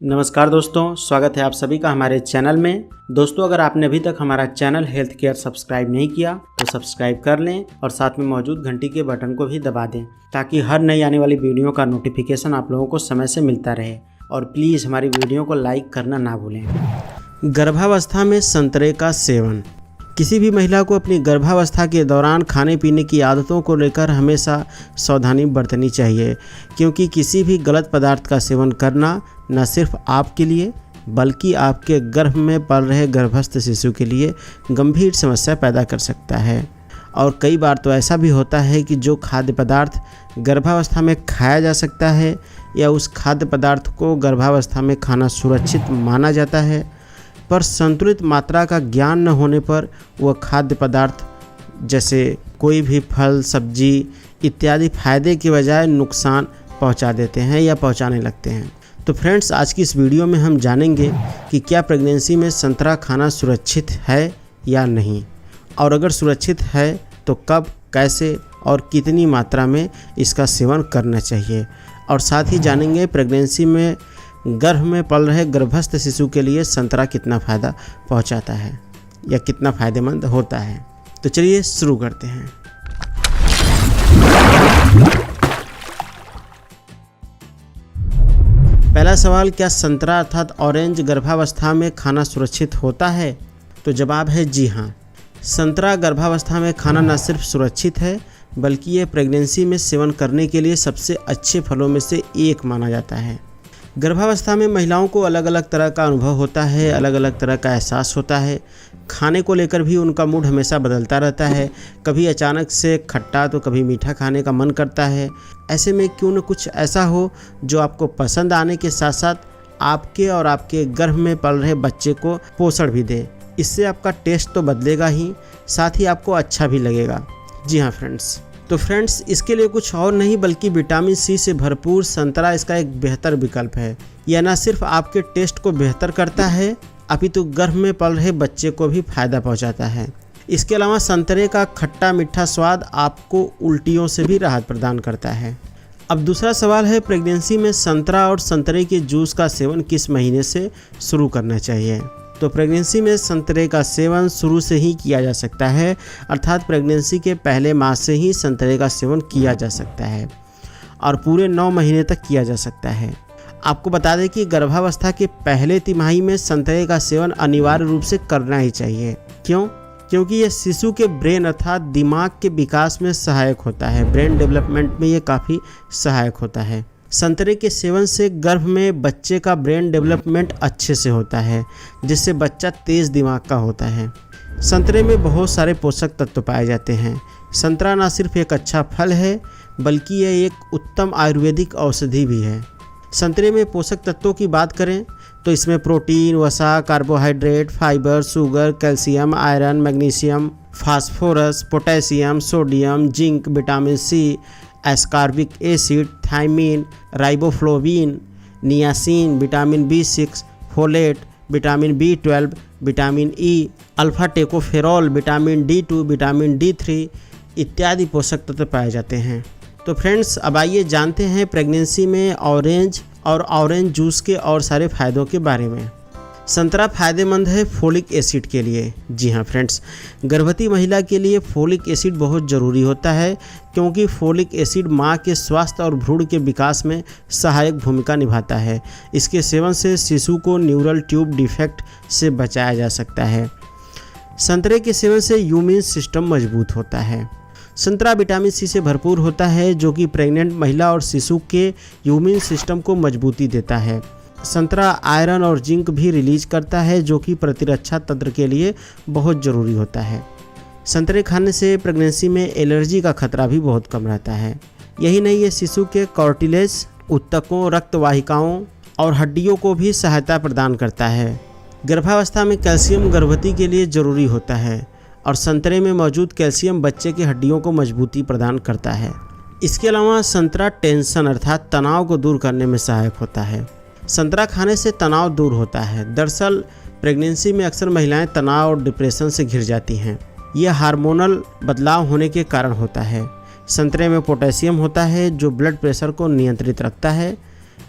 नमस्कार दोस्तों, स्वागत है आप सभी का हमारे चैनल में। दोस्तों, अगर आपने अभी तक हमारा चैनल हेल्थ केयर सब्सक्राइब नहीं किया तो सब्सक्राइब कर लें और साथ में मौजूद घंटी के बटन को भी दबा दें ताकि हर नई आने वाली वीडियो का नोटिफिकेशन आप लोगों को समय से मिलता रहे। और प्लीज़ हमारी वीडियो को लाइक करना ना भूलें। गर्भावस्था में संतरे का सेवन। किसी भी महिला को अपनी गर्भावस्था के दौरान खाने पीने की आदतों को लेकर हमेशा सावधानी बरतनी चाहिए, क्योंकि किसी भी गलत पदार्थ का सेवन करना न सिर्फ आपके लिए बल्कि आपके गर्भ में पल रहे गर्भस्थ शिशु के लिए गंभीर समस्या पैदा कर सकता है। और कई बार तो ऐसा भी होता है कि जो खाद्य पदार्थ गर्भावस्था में खाया जा सकता है या उस खाद्य पदार्थ को गर्भावस्था में खाना सुरक्षित माना जाता है, पर संतुलित मात्रा का ज्ञान न होने पर वह खाद्य पदार्थ जैसे कोई भी फल, सब्जी इत्यादि फायदे के बजाय नुकसान पहुंचा देते हैं या पहुंचाने लगते हैं। तो फ्रेंड्स, आज की इस वीडियो में हम जानेंगे कि क्या प्रेगनेंसी में संतरा खाना सुरक्षित है या नहीं, और अगर सुरक्षित है तो कब, कैसे और कितनी मात्रा में इसका सेवन करना चाहिए। और साथ ही जानेंगे प्रेगनेंसी में गर्भ में पल रहे गर्भस्थ शिशु के लिए संतरा कितना फ़ायदा पहुंचाता है या कितना फ़ायदेमंद होता है। तो चलिए शुरू करते हैं। पहला सवाल, क्या संतरा अर्थात ऑरेंज गर्भावस्था में खाना सुरक्षित होता है? तो जवाब है जी हाँ। संतरा गर्भावस्था में खाना न सिर्फ सुरक्षित है बल्कि ये प्रेगनेंसी में सेवन करने के लिए सबसे अच्छे फलों में से एक माना जाता है। गर्भावस्था में महिलाओं को अलग अलग तरह का अनुभव होता है, अलग अलग तरह का एहसास होता है। खाने को लेकर भी उनका मूड हमेशा बदलता रहता है। कभी अचानक से खट्टा तो कभी मीठा खाने का मन करता है। ऐसे में क्यों न कुछ ऐसा हो जो आपको पसंद आने के साथ साथ आपके और आपके गर्भ में पल रहे बच्चे को पोषण भी दे। इससे आपका टेस्ट तो बदलेगा ही, साथ ही आपको अच्छा भी लगेगा। जी हाँ फ्रेंड्स, तो फ्रेंड्स इसके लिए कुछ और नहीं बल्कि विटामिन सी से भरपूर संतरा इसका एक बेहतर विकल्प है। यह न सिर्फ आपके टेस्ट को बेहतर करता है अपितु गर्भ में पल रहे बच्चे को भी फायदा पहुंचाता है। इसके अलावा संतरे का खट्टा मीठा स्वाद आपको उल्टियों से भी राहत प्रदान करता है। अब दूसरा सवाल है, प्रेगनेंसी में संतरा और संतरे के जूस का सेवन किस महीने से शुरू करना चाहिए? तो प्रेगनेंसी में संतरे का सेवन शुरू से ही किया जा सकता है, अर्थात प्रेगनेंसी के पहले माह से ही संतरे का सेवन किया जा सकता है और पूरे 9 महीने तक किया जा सकता है। आपको बता दें कि गर्भावस्था के पहले तिमाही में संतरे का सेवन अनिवार्य रूप से करना ही चाहिए। क्यों? क्योंकि यह शिशु के ब्रेन अर्थात दिमाग के विकास में सहायक होता है। ब्रेन डेवलपमेंट में ये काफ़ी सहायक होता है। संतरे के सेवन से गर्भ में बच्चे का ब्रेन डेवलपमेंट अच्छे से होता है, जिससे बच्चा तेज़ दिमाग का होता है। संतरे में बहुत सारे पोषक तत्व पाए जाते हैं। संतरा न सिर्फ एक अच्छा फल है बल्कि यह एक उत्तम आयुर्वेदिक औषधि भी है। संतरे में पोषक तत्वों की बात करें तो इसमें प्रोटीन, वसा, carbohydrate, fibre, sugar, calcium, iron, magnesium, phosphorus, potassium, sodium, zinc, vitamin C, ascorbic acid, thiamine, riboflavin, niacin, vitamin B6, folate, vitamin B12, vitamin E, alpha tocopherol, vitamin D2, vitamin D3 इत्यादि पोषक तत्व पाए जाते हैं। तो friends, अब आइए जानते हैं प्रेगनेंसी में ऑरेंज और ऑरेंज जूस के और सारे फायदों के बारे में। संतरा फायदेमंद है फोलिक एसिड के लिए। जी हाँ फ्रेंड्स, गर्भवती महिला के लिए फोलिक एसिड बहुत ज़रूरी होता है, क्योंकि फोलिक एसिड माँ के स्वास्थ्य और भ्रूण के विकास में सहायक भूमिका निभाता है। इसके सेवन से शिशु को न्यूरल ट्यूब डिफेक्ट से बचाया जा सकता है। संतरे के सेवन से इम्यून सिस्टम मजबूत होता है। संतरा विटामिन सी से भरपूर होता है, जो कि प्रेग्नेंट महिला और शिशु के इम्यून सिस्टम को मजबूती देता है। संतरा आयरन और जिंक भी रिलीज करता है, जो कि प्रतिरक्षा तंत्र के लिए बहुत ज़रूरी होता है। संतरे खाने से प्रेगनेंसी में एलर्जी का खतरा भी बहुत कम रहता है। यही नहीं, ये शिशु के कार्टिलेज, ऊतकों, रक्तवाहिकाओं और हड्डियों को भी सहायता प्रदान करता है। गर्भावस्था में कैल्शियम गर्भवती के लिए ज़रूरी होता है और संतरे में मौजूद कैल्शियम बच्चे की हड्डियों को मजबूती प्रदान करता है। इसके अलावा संतरा टेंशन अर्थात तनाव को दूर करने में सहायक होता है। संतरा खाने से तनाव दूर होता है। दरअसल प्रेगनेंसी में अक्सर महिलाएं तनाव और डिप्रेशन से घिर जाती हैं। यह हार्मोनल बदलाव होने के कारण होता है। संतरे में पोटेशियम होता है जो ब्लड प्रेशर को नियंत्रित रखता है।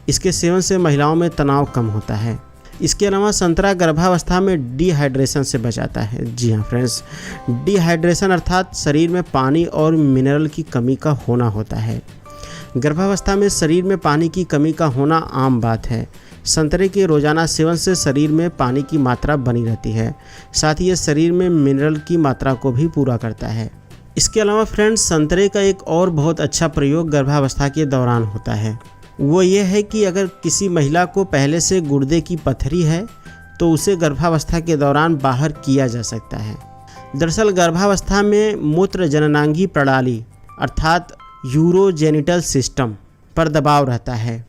इसके सेवन से महिलाओं में तनाव कम होता है। इसके अलावा संतरा गर्भावस्था में डिहाइड्रेशन से बचाता है। जी हाँ फ्रेंड्स, डिहाइड्रेशन अर्थात शरीर में पानी और मिनरल की कमी का होना होता है। गर्भावस्था में शरीर में पानी की कमी का होना आम बात है। संतरे के रोजाना सेवन से शरीर में पानी की मात्रा बनी रहती है, साथ ही ये शरीर में मिनरल की मात्रा को भी पूरा करता है। इसके अलावा फ्रेंड्स, संतरे का एक और बहुत अच्छा प्रयोग गर्भावस्था के दौरान होता है। वो ये है कि अगर किसी महिला को पहले से गुर्दे की पथरी है तो उसे गर्भावस्था के दौरान बाहर किया जा सकता है। दरअसल गर्भावस्था में मूत्र जननांगी प्रणाली अर्थात यूरोजेनिटल सिस्टम पर दबाव रहता है।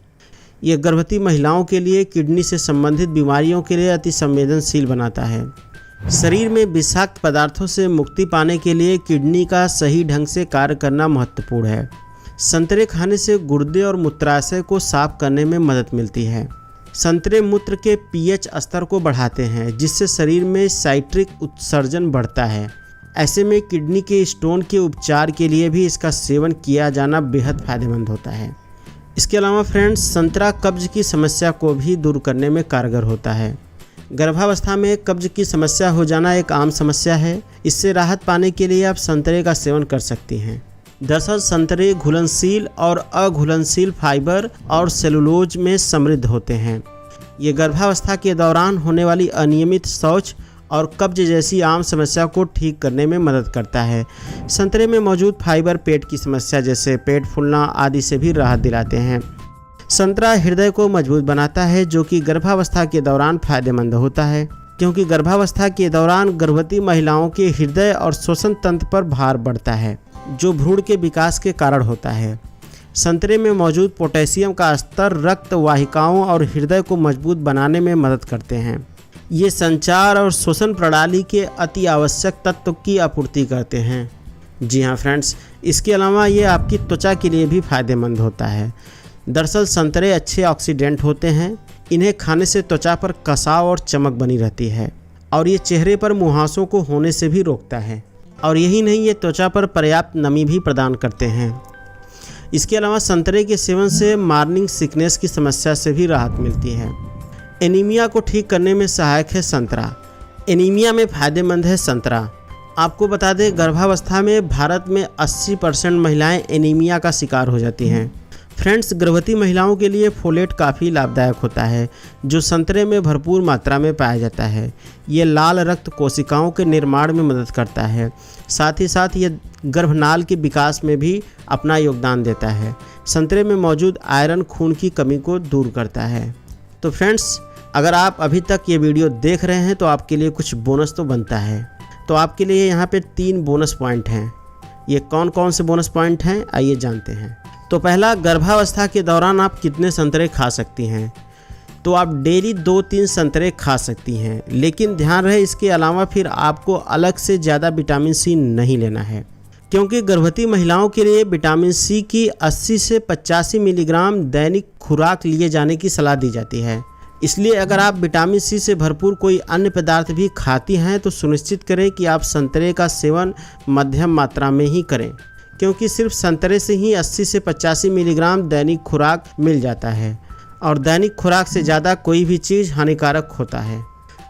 ये गर्भवती महिलाओं के लिए किडनी से संबंधित बीमारियों के लिए अति संवेदनशील बनाता है। शरीर में विषाक्त पदार्थों से मुक्ति पाने के लिए किडनी का सही ढंग से कार्य करना महत्वपूर्ण है। संतरे खाने से गुर्दे और मूत्राशय को साफ करने में मदद मिलती है। संतरे मूत्र के पीएच स्तर को बढ़ाते हैं, जिससे शरीर में साइट्रिक उत्सर्जन बढ़ता है। ऐसे में किडनी के स्टोन के उपचार के लिए भी इसका सेवन किया जाना बेहद फायदेमंद होता है। इसके अलावा फ्रेंड्स, संतरा कब्ज की समस्या को भी दूर करने में कारगर होता है। गर्भावस्था में कब्ज की समस्या हो जाना एक आम समस्या है। इससे राहत पाने के लिए आप संतरे का सेवन कर सकती हैं। दरअसल संतरे घुलनशील और अघुलनशील फाइबर और सेलुलोज में समृद्ध होते हैं। ये गर्भावस्था के दौरान होने वाली अनियमित शौच और कब्ज जैसी आम समस्या को ठीक करने में मदद करता है। संतरे में मौजूद फाइबर पेट की समस्या जैसे पेट फूलना आदि से भी राहत दिलाते हैं। संतरा हृदय को मजबूत बनाता है, जो कि गर्भावस्था के दौरान फायदेमंद होता है, क्योंकि गर्भावस्था के दौरान गर्भवती महिलाओं के हृदय और श्वसन तंत्र पर भार बढ़ता है, जो भ्रूण के विकास के कारण होता है। संतरे में मौजूद पोटेशियम का स्तर रक्त वाहिकाओं और हृदय को मजबूत बनाने में मदद करते हैं। ये संचार और श्वसन प्रणाली के अति आवश्यक तत्व की आपूर्ति करते हैं। जी हाँ फ्रेंड्स, इसके अलावा ये आपकी त्वचा के लिए भी फायदेमंद होता है। दरअसल संतरे अच्छे ऑक्सीडेंट होते हैं। इन्हें खाने से त्वचा पर कसाव और चमक बनी रहती है और ये चेहरे पर मुहासों को होने से भी रोकता है। और यही नहीं, ये त्वचा पर पर्याप्त नमी भी प्रदान करते हैं। इसके अलावा संतरे के सेवन से मॉर्निंग सिकनेस की समस्या से भी राहत मिलती है। एनीमिया को ठीक करने में सहायक है संतरा। एनीमिया में फ़ायदेमंद है संतरा। आपको बता दें, गर्भावस्था में भारत में 80% महिलाएं एनीमिया का शिकार हो जाती हैं। फ्रेंड्स, गर्भवती महिलाओं के लिए फोलेट काफ़ी लाभदायक होता है, जो संतरे में भरपूर मात्रा में पाया जाता है। ये लाल रक्त कोशिकाओं के निर्माण में मदद करता है। साथ ही साथ ये गर्भनाल के विकास में भी अपना योगदान देता है। संतरे में मौजूद आयरन खून की कमी को दूर करता है। तो फ्रेंड्स, अगर आप अभी तक ये वीडियो देख रहे हैं तो आपके लिए कुछ बोनस तो बनता है। तो आपके लिए यहाँ पे 3 बोनस पॉइंट हैं। ये कौन कौन से बोनस पॉइंट हैं, आइए जानते हैं। तो पहला, गर्भावस्था के दौरान आप कितने संतरे खा सकती हैं। तो आप डेली 2-3 संतरे खा सकती हैं, लेकिन ध्यान रहे इसके अलावा फिर आपको अलग से ज़्यादा विटामिन सी नहीं लेना है, क्योंकि गर्भवती महिलाओं के लिए विटामिन सी की 80 से 85 मिलीग्राम दैनिक खुराक लिए जाने की सलाह दी जाती है। इसलिए अगर आप विटामिन सी से भरपूर कोई अन्य पदार्थ भी खाती हैं तो सुनिश्चित करें कि आप संतरे का सेवन मध्यम मात्रा में ही करें, क्योंकि सिर्फ संतरे से ही 80 से 85 मिलीग्राम दैनिक खुराक मिल जाता है और दैनिक खुराक से ज़्यादा कोई भी चीज़ हानिकारक होता है।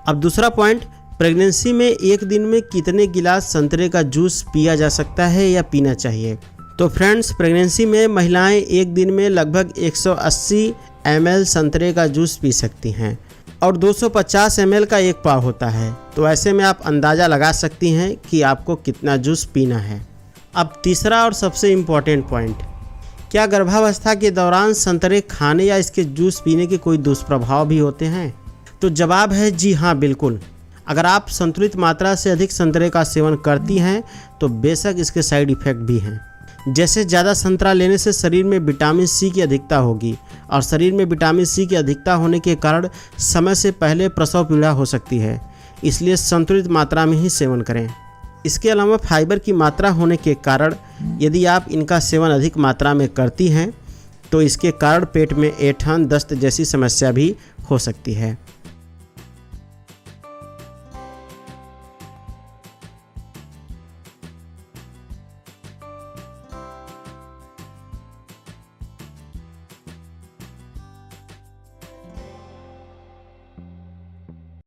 अब दूसरा पॉइंट, प्रेगनेंसी में एक दिन में कितने गिलास संतरे का जूस पिया जा सकता है या पीना चाहिए। तो फ्रेंड्स, प्रेगनेंसी में महिलाएं एक दिन में लगभग 180 ml संतरे का जूस पी सकती हैं और 250 ml का एक पाव होता है। तो ऐसे में आप अंदाज़ा लगा सकती हैं कि आपको कितना जूस पीना है। अब तीसरा और सबसे इम्पॉर्टेंट पॉइंट, क्या गर्भावस्था के दौरान संतरे खाने या इसके जूस पीने के कोई दुष्प्रभाव भी होते हैं। तो जवाब है जी हाँ, बिल्कुल। अगर आप संतुलित मात्रा से अधिक संतरे का सेवन करती हैं तो बेशक इसके साइड इफ़ेक्ट भी हैं। जैसे ज़्यादा संतरा लेने से शरीर में विटामिन सी की अधिकता होगी और शरीर में विटामिन सी की अधिकता होने के कारण समय से पहले प्रसव पीड़ा हो सकती है। इसलिए संतुलित मात्रा में ही सेवन करें। इसके अलावा फाइबर की मात्रा होने के कारण यदि आप इनका सेवन अधिक मात्रा में करती हैं तो इसके कारण पेट में ऐंठन, दस्त जैसी समस्या भी हो सकती है।